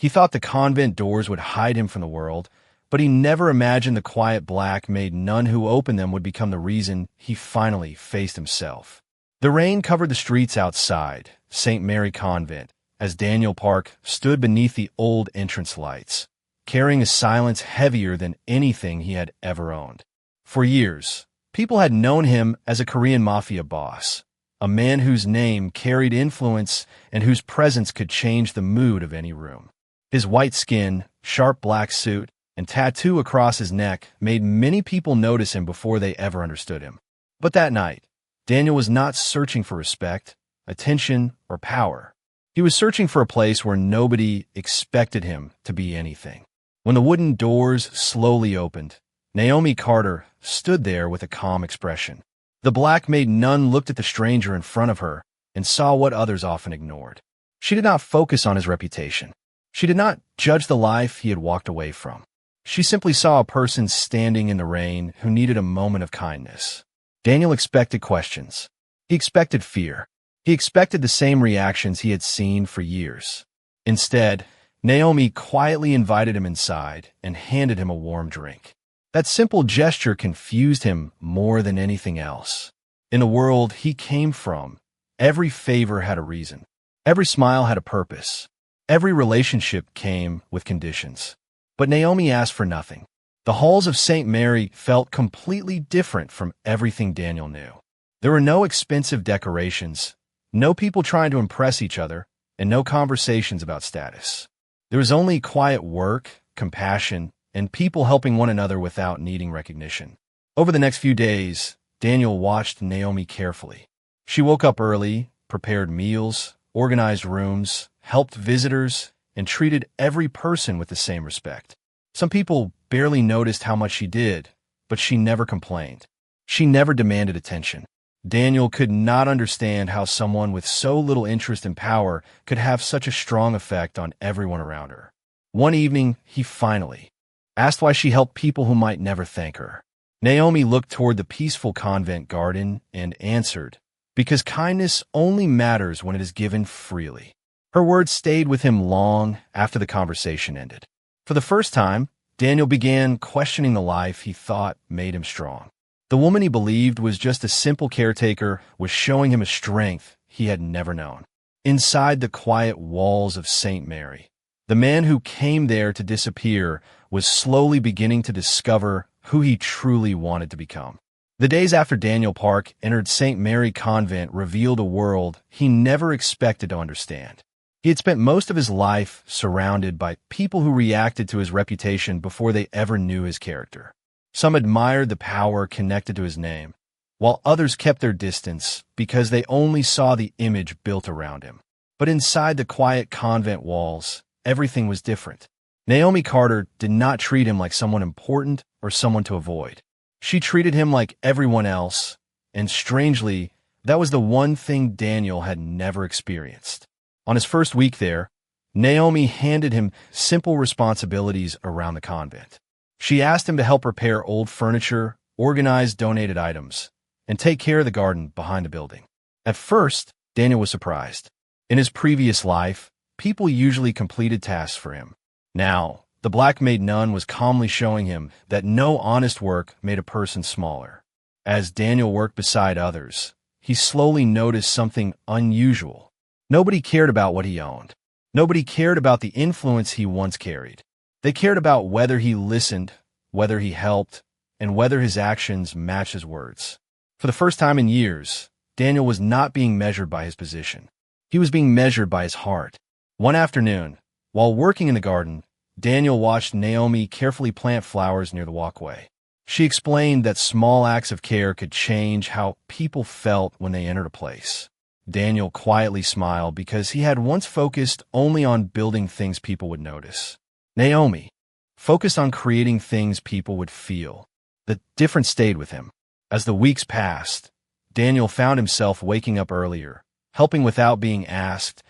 He thought the convent doors would hide him from the world, but he never imagined the quiet Black Maid Nun who opened them would become the reason he finally faced himself. The rain covered the streets outside St. Mary Convent as Daniel Park stood beneath the old entrance lights, carrying a silence heavier than anything he had ever owned. For years, people had known him as a Korean Mafia boss, a man whose name carried influence and whose presence could change the mood of any room. His white skin, sharp black suit, and tattoo across his neck made many people notice him before they ever understood him. But that night, Daniel was not searching for respect, attention, or power. He was searching for a place where nobody expected him to be anything. When the wooden doors slowly opened, Naomi Carter stood there with a calm expression. The Black Maid Nun looked at the stranger in front of her and saw what others often ignored. She did not focus on his reputation. She did not judge the life he had walked away from. She simply saw a person standing in the rain who needed a moment of kindness. Daniel expected questions. He expected fear. He expected the same reactions he had seen for years. Instead, Naomi quietly invited him inside and handed him a warm drink. That simple gesture confused him more than anything else. In the world he came from, every favor had a reason. Every smile had a purpose. Every relationship came with conditions. But Naomi asked for nothing. The halls of St. Mary felt completely different from everything Daniel knew. There were no expensive decorations, no people trying to impress each other, and no conversations about status. There was only quiet work, compassion, and people helping one another without needing recognition. Over the next few days, Daniel watched Naomi carefully. She woke up early, prepared meals, organized rooms, helped visitors, and treated every person with the same respect. Some people barely noticed how much she did, but she never complained. She never demanded attention. Daniel could not understand how someone with so little interest in power could have such a strong effect on everyone around her. One evening, he finally asked why she helped people who might never thank her. Naomi looked toward the peaceful convent garden and answered, "Because kindness only matters when it is given freely." Her words stayed with him long after the conversation ended. For the first time, Daniel began questioning the life he thought made him strong. The woman he believed was just a simple caretaker was showing him a strength he had never known. Inside the quiet walls of St. Mary, the man who came there to disappear was slowly beginning to discover who he truly wanted to become. The days after Daniel Park entered St. Mary Convent revealed a world he never expected to understand. He had spent most of his life surrounded by people who reacted to his reputation before they ever knew his character. Some admired the power connected to his name, while others kept their distance because they only saw the image built around him. But inside the quiet convent walls, everything was different. Naomi Carter did not treat him like someone important or someone to avoid. She treated him like everyone else, and strangely, that was the one thing Daniel had never experienced. On his first week there, Naomi handed him simple responsibilities around the convent. She asked him to help repair old furniture, organize donated items, and take care of the garden behind the building. At first, Daniel was surprised. In his previous life, people usually completed tasks for him. Now, the Black Maid Nun was calmly showing him that no honest work made a person smaller. As Daniel worked beside others, he slowly noticed something unusual. Nobody cared about what he owned. Nobody cared about the influence he once carried. They cared about whether he listened, whether he helped, and whether his actions matched his words. For the first time in years, Daniel was not being measured by his position. He was being measured by his heart. One afternoon, while working in the garden, Daniel watched Naomi carefully plant flowers near the walkway. She explained that small acts of care could change how people felt when they entered a place. Daniel quietly smiled because he had once focused only on building things people would notice. Naomi focused on creating things people would feel. The difference stayed with him. As the weeks passed, Daniel found himself waking up earlier, helping without being asked,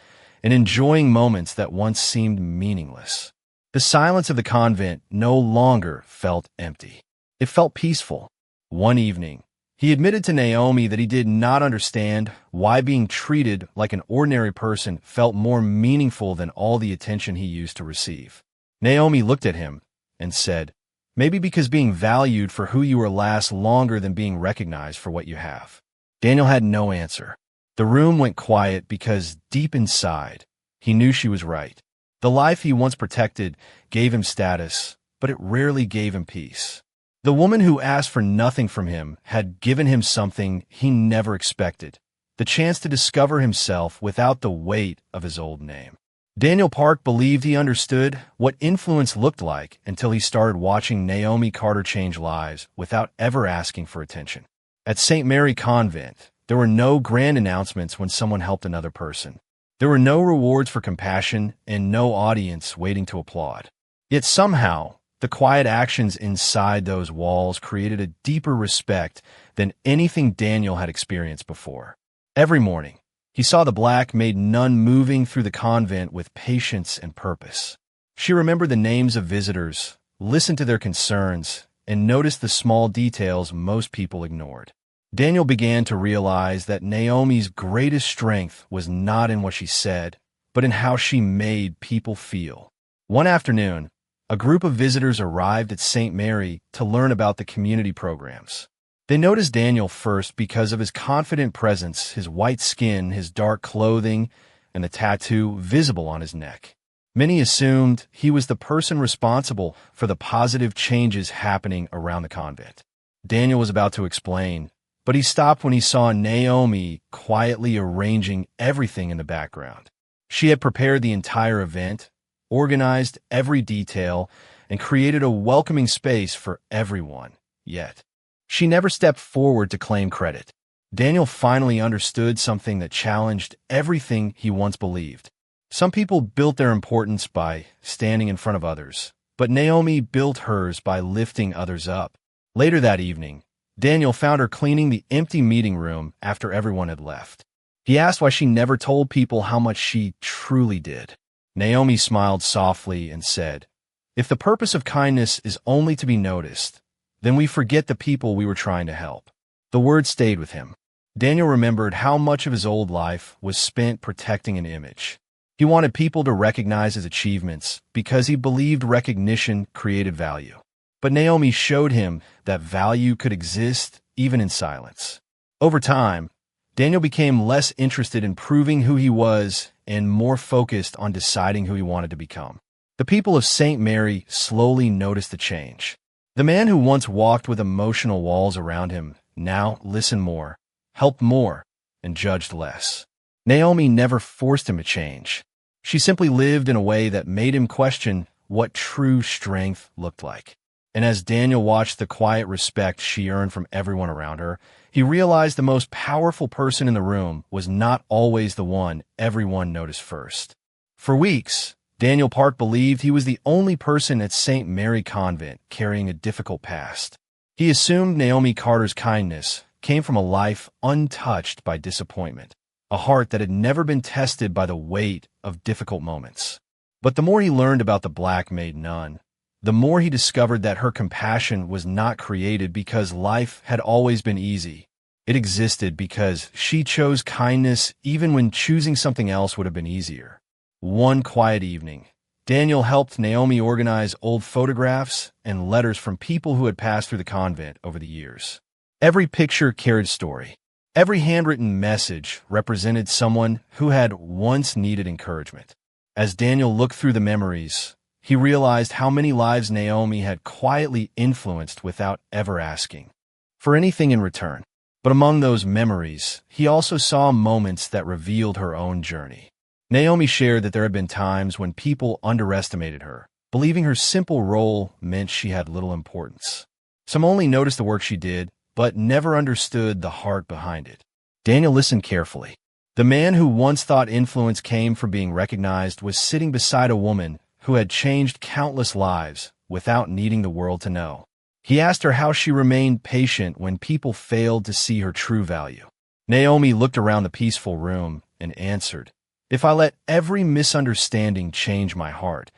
and enjoying moments that once seemed meaningless. The silence of the convent no longer felt empty. It felt peaceful. One evening, He admitted to Naomi that he did not understand why being treated like an ordinary person felt more meaningful than all the attention he used to receive. Naomi looked at him and said, "Maybe because being valued for who you are lasts longer than being recognized for what you have." Daniel had no answer. The room went quiet because deep inside, he knew she was right. The life he once protected gave him status, but it rarely gave him peace. The woman who asked for nothing from him had given him something he never expected, the chance to discover himself without the weight of his old name. Daniel Park believed he understood what influence looked like until he started watching Naomi Carter change lives without ever asking for attention. At St. Mary Convent, there were no grand announcements when someone helped another person. There were no rewards for compassion and no audience waiting to applaud. Yet somehow, the quiet actions inside those walls created a deeper respect than anything Daniel had experienced before. Every morning, he saw the Black Maid Nun moving through the convent with patience and purpose. She remembered the names of visitors, listened to their concerns, and noticed the small details most people ignored. Daniel began to realize that Naomi's greatest strength was not in what she said, but in how she made people feel. One afternoon, a group of visitors arrived at St. Mary to learn about the community programs. They noticed Daniel first because of his confident presence, his white skin, his dark clothing, and the tattoo visible on his neck. Many assumed he was the person responsible for the positive changes happening around the convent. Daniel was about to explain, but he stopped when he saw Naomi quietly arranging everything in the background. She had prepared the entire event, organized every detail, and created a welcoming space for everyone. Yet, she never stepped forward to claim credit. Daniel finally understood something that challenged everything he once believed. Some people built their importance by standing in front of others, but Naomi built hers by lifting others up. Later that evening, Daniel found her cleaning the empty meeting room after everyone had left. He asked why she never told people how much she truly did. Naomi smiled softly and said, "If the purpose of kindness is only to be noticed, then we forget the people we were trying to help." The word stayed with him. Daniel remembered how much of his old life was spent protecting an image. He wanted people to recognize his achievements because he believed recognition created value. But Naomi showed him that value could exist even in silence. Over time, Daniel became less interested in proving who he was and more focused on deciding who he wanted to become. The people of St. Mary slowly noticed the change. The man who once walked with emotional walls around him now listened more, helped more, and judged less. Naomi never forced him to change. She simply lived in a way that made him question what true strength looked like. And as Daniel watched the quiet respect she earned from everyone around her, he realized the most powerful person in the room was not always the one everyone noticed first. For weeks, Daniel Park believed he was the only person at St. Mary Convent carrying a difficult past. He assumed Naomi Carter's kindness came from a life untouched by disappointment, a heart that had never been tested by the weight of difficult moments. But the more he learned about the Black Maid Nun, the more he discovered that her compassion was not created because life had always been easy. It existed because she chose kindness even when choosing something else would have been easier. One quiet evening, Daniel helped Naomi organize old photographs and letters from people who had passed through the convent over the years. Every picture carried a story. Every handwritten message represented someone who had once needed encouragement. As Daniel looked through the memories, he realized how many lives Naomi had quietly influenced without ever asking for anything in return. But among those memories, he also saw moments that revealed her own journey. Naomi shared that there had been times when people underestimated her, believing her simple role meant she had little importance. Some only noticed the work she did, but never understood the heart behind it. Daniel listened carefully. The man who once thought influence came from being recognized was sitting beside a woman who had changed countless lives without needing the world to know. He asked her how she remained patient when people failed to see her true value. Naomi looked around the peaceful room and answered, "If I let every misunderstanding change my heart,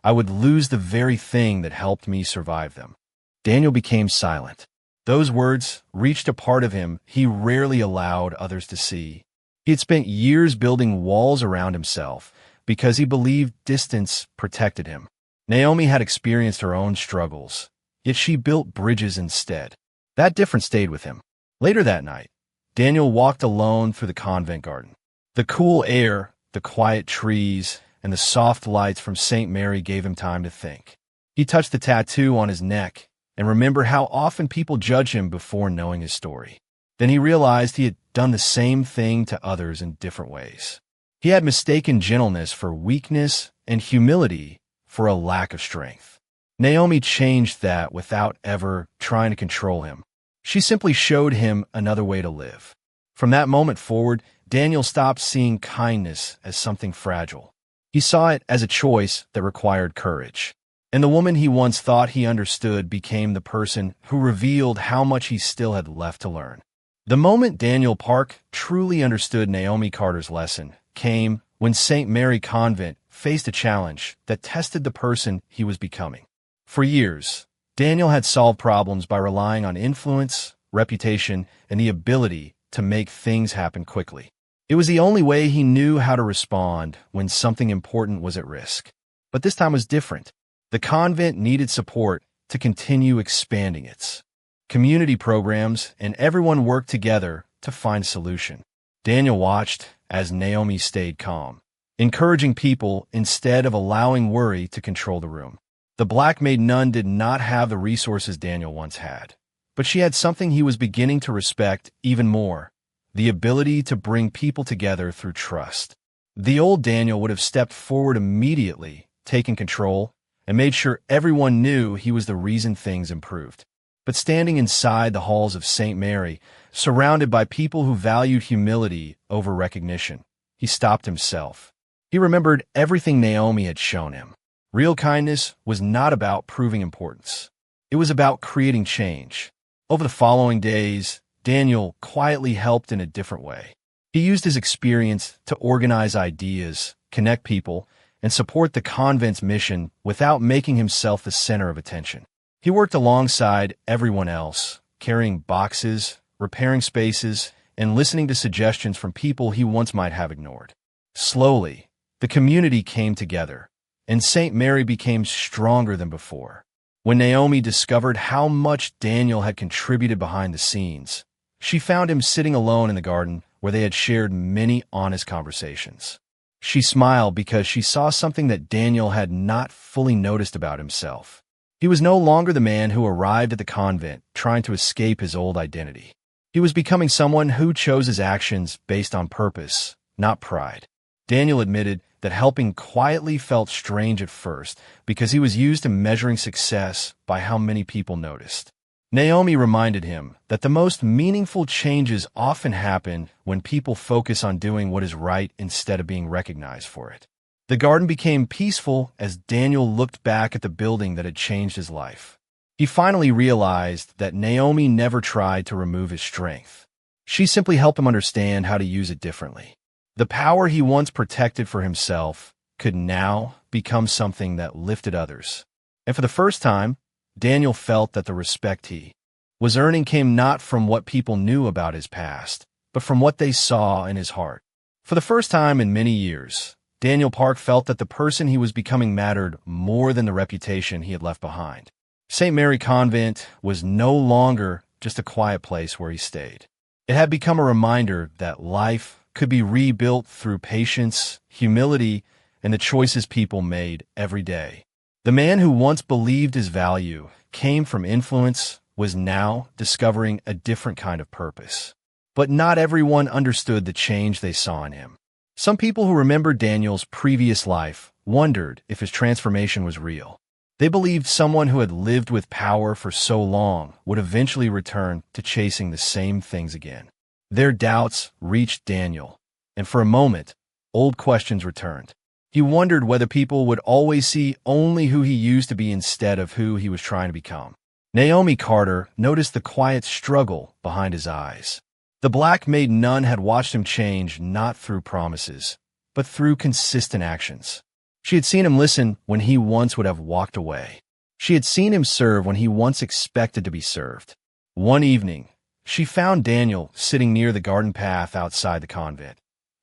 I would lose the very thing that helped me survive them." Daniel became silent. Those words reached a part of him he rarely allowed others to see. He had spent years building walls around himself because he believed distance protected him. Naomi had experienced her own struggles, yet she built bridges instead. That difference stayed with him. Later that night, Daniel walked alone through the convent garden. The cool air, the quiet trees, and the soft lights from St. Mary gave him time to think. He touched the tattoo on his neck and remembered how often people judge him before knowing his story. Then he realized he had done the same thing to others in different ways. He had mistaken gentleness for weakness and humility for a lack of strength. Naomi changed that without ever trying to control him. She simply showed him another way to live. From that moment forward, Daniel stopped seeing kindness as something fragile. He saw it as a choice that required courage. And the woman he once thought he understood became the person who revealed how much he still had left to learn. The moment Daniel Park truly understood Naomi Carter's lesson came when St. Mary Convent faced a challenge that tested the person he was becoming. For years, Daniel had solved problems by relying on influence, reputation, and the ability to make things happen quickly. It was the only way he knew how to respond when something important was at risk. But this time was different. The convent needed support to continue expanding its community programs, and everyone worked together to find a solution. Daniel watched as Naomi stayed calm, encouraging people instead of allowing worry to control the room. The Black Maid Nun did not have the resources Daniel once had, but she had something he was beginning to respect even more: the ability to bring people together through trust. The old Daniel would have stepped forward immediately, taken control, and made sure everyone knew he was the reason things improved. But standing inside the halls of St. Mary, surrounded by people who valued humility over recognition, he stopped himself. He remembered everything Naomi had shown him. Real kindness was not about proving importance. It was about creating change. Over the following days, Daniel quietly helped in a different way. He used his experience to organize ideas, connect people, and support the convent's mission without making himself the center of attention. He worked alongside everyone else, carrying boxes, repairing spaces, and listening to suggestions from people he once might have ignored. Slowly, the community came together, and St. Mary became stronger than before. When Naomi discovered how much Daniel had contributed behind the scenes, she found him sitting alone in the garden where they had shared many honest conversations. She smiled because she saw something that Daniel had not fully noticed about himself. He was no longer the man who arrived at the convent trying to escape his old identity. He was becoming someone who chose his actions based on purpose, not pride. Daniel admitted that helping quietly felt strange at first because he was used to measuring success by how many people noticed. Naomi reminded him that the most meaningful changes often happen when people focus on doing what is right instead of being recognized for it. The garden became peaceful as Daniel looked back at the building that had changed his life. He finally realized that Naomi never tried to remove his strength. She simply helped him understand how to use it differently. The power he once protected for himself could now become something that lifted others. And for the first time, Daniel felt that the respect he was earning came not from what people knew about his past, but from what they saw in his heart. For the first time in many years, Daniel Park felt that the person he was becoming mattered more than the reputation he had left behind. St. Mary Convent was no longer just a quiet place where he stayed. It had become a reminder that life could be rebuilt through patience, humility, and the choices people made every day. The man who once believed his value came from influence was now discovering a different kind of purpose. But not everyone understood the change they saw in him. Some people who remembered Daniel's previous life wondered if his transformation was real. They believed someone who had lived with power for so long would eventually return to chasing the same things again. Their doubts reached Daniel, and for a moment, old questions returned. He wondered whether people would always see only who he used to be instead of who he was trying to become. Naomi Carter noticed the quiet struggle behind his eyes. The Black Maid Nun had watched him change not through promises, but through consistent actions. She had seen him listen when he once would have walked away. She had seen him serve when he once expected to be served. One evening, she found Daniel sitting near the garden path outside the convent,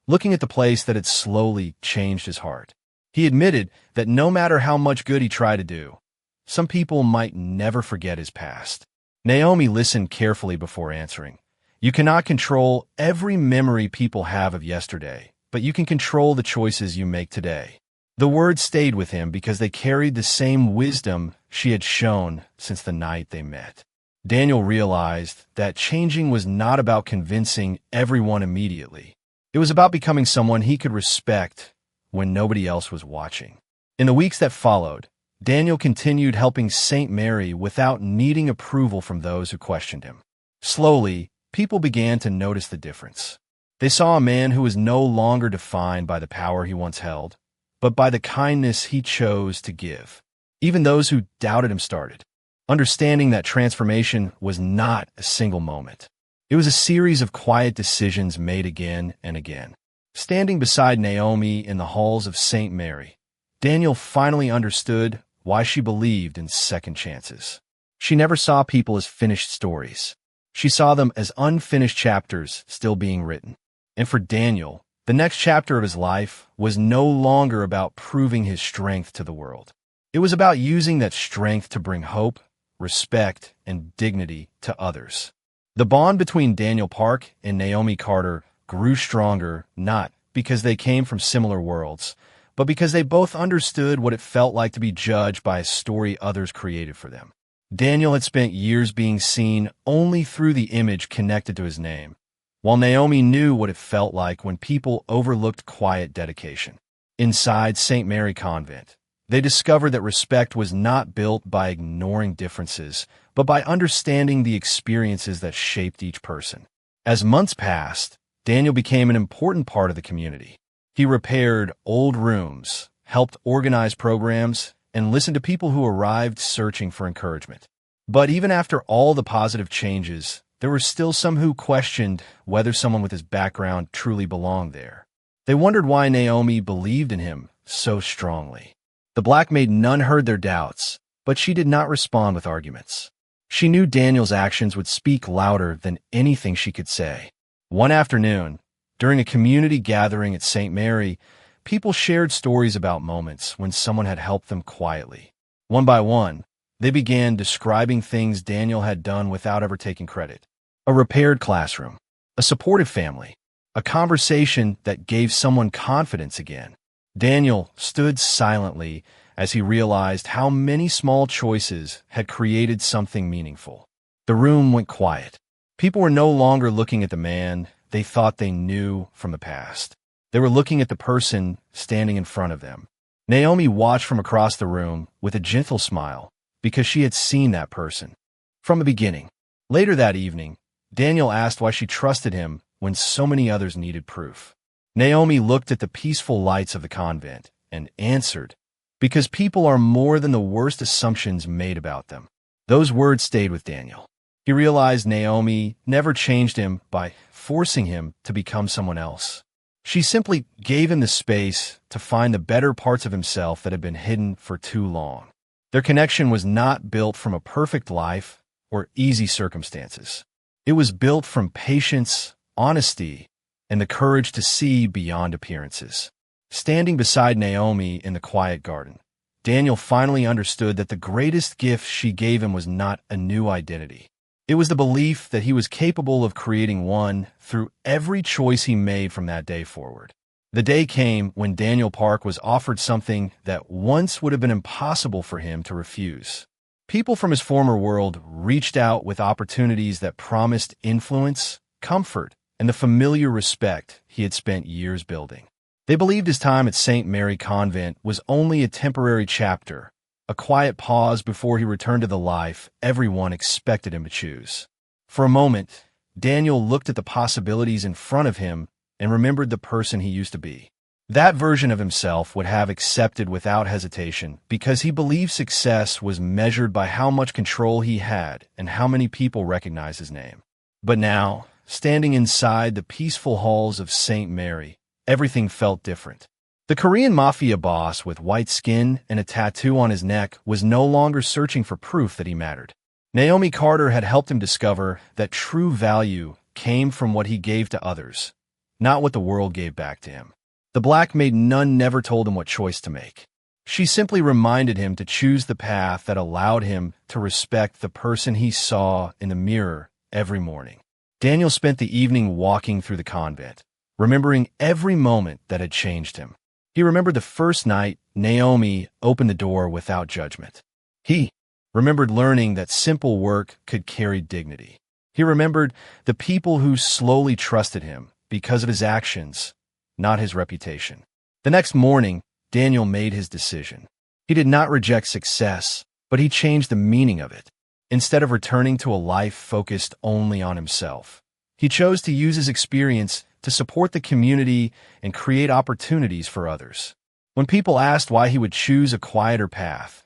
looking at the place that had slowly changed his heart. He admitted that no matter how much good he tried to do, some people might never forget his past. Naomi listened carefully before answering. You cannot control every memory people have of yesterday, but you can control the choices you make today. The words stayed with him because they carried the same wisdom she had shown since the night they met. Daniel realized that changing was not about convincing everyone immediately. It was about becoming someone he could respect when nobody else was watching. In the weeks that followed, Daniel continued helping Saint Mary without needing approval from those who questioned him. Slowly, people began to notice the difference. They saw a man who was no longer defined by the power he once held, but by the kindness he chose to give. Even those who doubted him started understanding that transformation was not a single moment. It was a series of quiet decisions made again and again. Standing beside Naomi in the halls of St. Mary, Daniel finally understood why she believed in second chances. She never saw people as finished stories. She saw them as unfinished chapters still being written. And for Daniel, the next chapter of his life was no longer about proving his strength to the world. It was about using that strength to bring hope, respect, and dignity to others. The bond between Daniel Park and Naomi Carter grew stronger not because they came from similar worlds, but because they both understood what it felt like to be judged by a story others created for them. Daniel had spent years being seen only through the image connected to his name, while Naomi knew what it felt like when people overlooked quiet dedication. Inside St. Mary Convent, they discovered that respect was not built by ignoring differences, but by understanding the experiences that shaped each person. As months passed, Daniel became an important part of the community. He repaired old rooms, helped organize programs, and listened to people who arrived searching for encouragement. But even after all the positive changes, there were still some who questioned whether someone with his background truly belonged there. They wondered why Naomi believed in him so strongly. The Black Maid Nun heard their doubts, but she did not respond with arguments. She knew Daniel's actions would speak louder than anything she could say. One afternoon, during a community gathering at St. Mary, people shared stories about moments when someone had helped them quietly. One by one, they began describing things Daniel had done without ever taking credit. A repaired classroom, a supportive family, a conversation that gave someone confidence again. Daniel stood silently as he realized how many small choices had created something meaningful. The room went quiet. People were no longer looking at the man they thought they knew from the past. They were looking at the person standing in front of them. Naomi watched from across the room with a gentle smile because she had seen that person from the beginning. Later that evening, Daniel asked why she trusted him when so many others needed proof. Naomi looked at the peaceful lights of the convent and answered, because people are more than the worst assumptions made about them. Those words stayed with Daniel. He realized Naomi never changed him by forcing him to become someone else. She simply gave him the space to find the better parts of himself that had been hidden for too long. Their connection was not built from a perfect life or easy circumstances. It was built from patience, honesty, and the courage to see beyond appearances. Standing beside Naomi in the quiet garden, Daniel finally understood that the greatest gift she gave him was not a new identity. It was the belief that he was capable of creating one through every choice he made from that day forward. The day came when Daniel Park was offered something that once would have been impossible for him to refuse. People from his former world reached out with opportunities that promised influence, comfort, and the familiar respect he had spent years building. They believed his time at St. Mary Convent was only a temporary chapter, a quiet pause before he returned to the life everyone expected him to choose. For a moment, Daniel looked at the possibilities in front of him and remembered the person he used to be. That version of himself would have accepted without hesitation because he believed success was measured by how much control he had and how many people recognized his name. But now, standing inside the peaceful halls of St. Mary, everything felt different. The Korean Mafia Boss with white skin and a tattoo on his neck was no longer searching for proof that he mattered. Naomi Carter had helped him discover that true value came from what he gave to others, not what the world gave back to him. The Black Maid Nun never told him what choice to make. She simply reminded him to choose the path that allowed him to respect the person he saw in the mirror every morning. Daniel spent the evening walking through the convent, remembering every moment that had changed him. He remembered the first night Naomi opened the door without judgment. He remembered learning that simple work could carry dignity. He remembered the people who slowly trusted him because of his actions, not his reputation. The next morning, Daniel made his decision. He did not reject success, but he changed the meaning of it. Instead of returning to a life focused only on himself, he chose to use his experience to support the community and create opportunities for others. When people asked why he would choose a quieter path,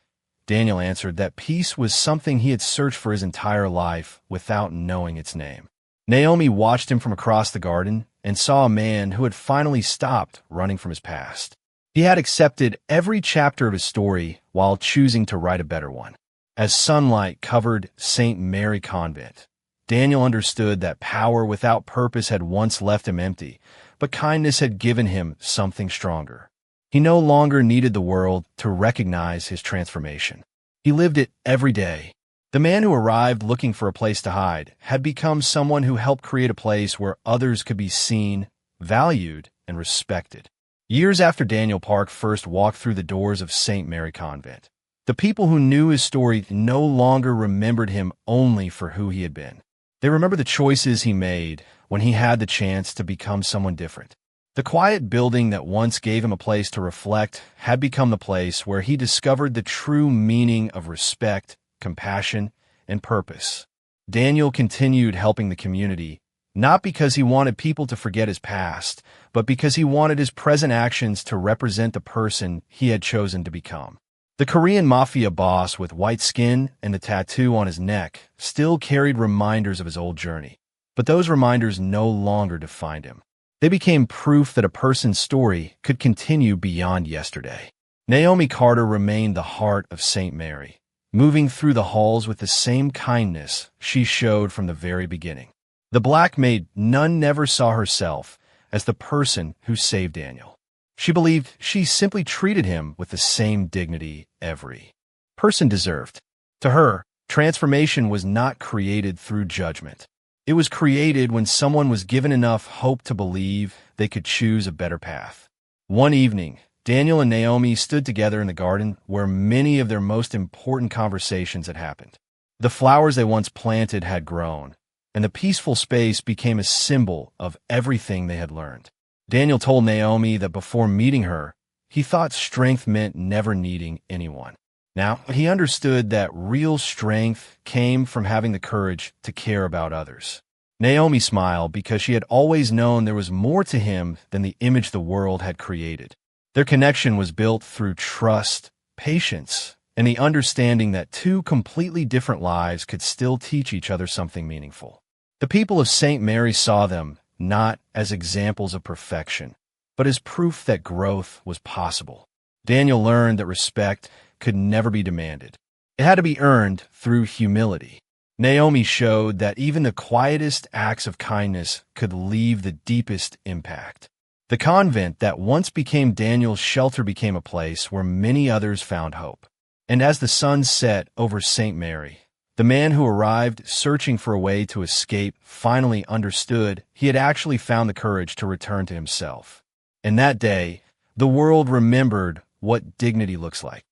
Daniel answered that peace was something he had searched for his entire life without knowing its name. Naomi watched him from across the garden and saw a man who had finally stopped running from his past. He had accepted every chapter of his story while choosing to write a better one. As sunlight covered St. Mary Convent, Daniel understood that power without purpose had once left him empty, but kindness had given him something stronger. He no longer needed the world to recognize his transformation. He lived it every day. The man who arrived looking for a place to hide had become someone who helped create a place where others could be seen, valued, and respected. Years after Daniel Park first walked through the doors of St. Mary Convent, the people who knew his story no longer remembered him only for who he had been. They remembered the choices he made when he had the chance to become someone different. The quiet building that once gave him a place to reflect had become the place where he discovered the true meaning of respect, compassion, and purpose. Daniel continued helping the community, not because he wanted people to forget his past, but because he wanted his present actions to represent the person he had chosen to become. The Korean Mafia Boss with white skin and the tattoo on his neck still carried reminders of his old journey, but those reminders no longer defined him. They became proof that a person's story could continue beyond yesterday. Naomi Carter remained the heart of St. Mary, moving through the halls with the same kindness she showed from the very beginning. The Black Maid Nun never saw herself as the person who saved Daniel. She believed she simply treated him with the same dignity every person deserved. To her, transformation was not created through judgment. It was created when someone was given enough hope to believe they could choose a better path. One evening, Daniel and Naomi stood together in the garden where many of their most important conversations had happened. The flowers they once planted had grown, and the peaceful space became a symbol of everything they had learned. Daniel told Naomi that before meeting her, he thought strength meant never needing anyone. Now, he understood that real strength came from having the courage to care about others. Naomi smiled because she had always known there was more to him than the image the world had created. Their connection was built through trust, patience, and the understanding that two completely different lives could still teach each other something meaningful. The people of St. Mary saw them not as examples of perfection, but as proof that growth was possible. Daniel learned that respect could never be demanded. It had to be earned through humility. Naomi showed that even the quietest acts of kindness could leave the deepest impact. The convent that once became Daniel's shelter became a place where many others found hope. And as the sun set over St. Mary, the man who arrived searching for a way to escape finally understood he had actually found the courage to return to himself. And that day, the world remembered what dignity looks like.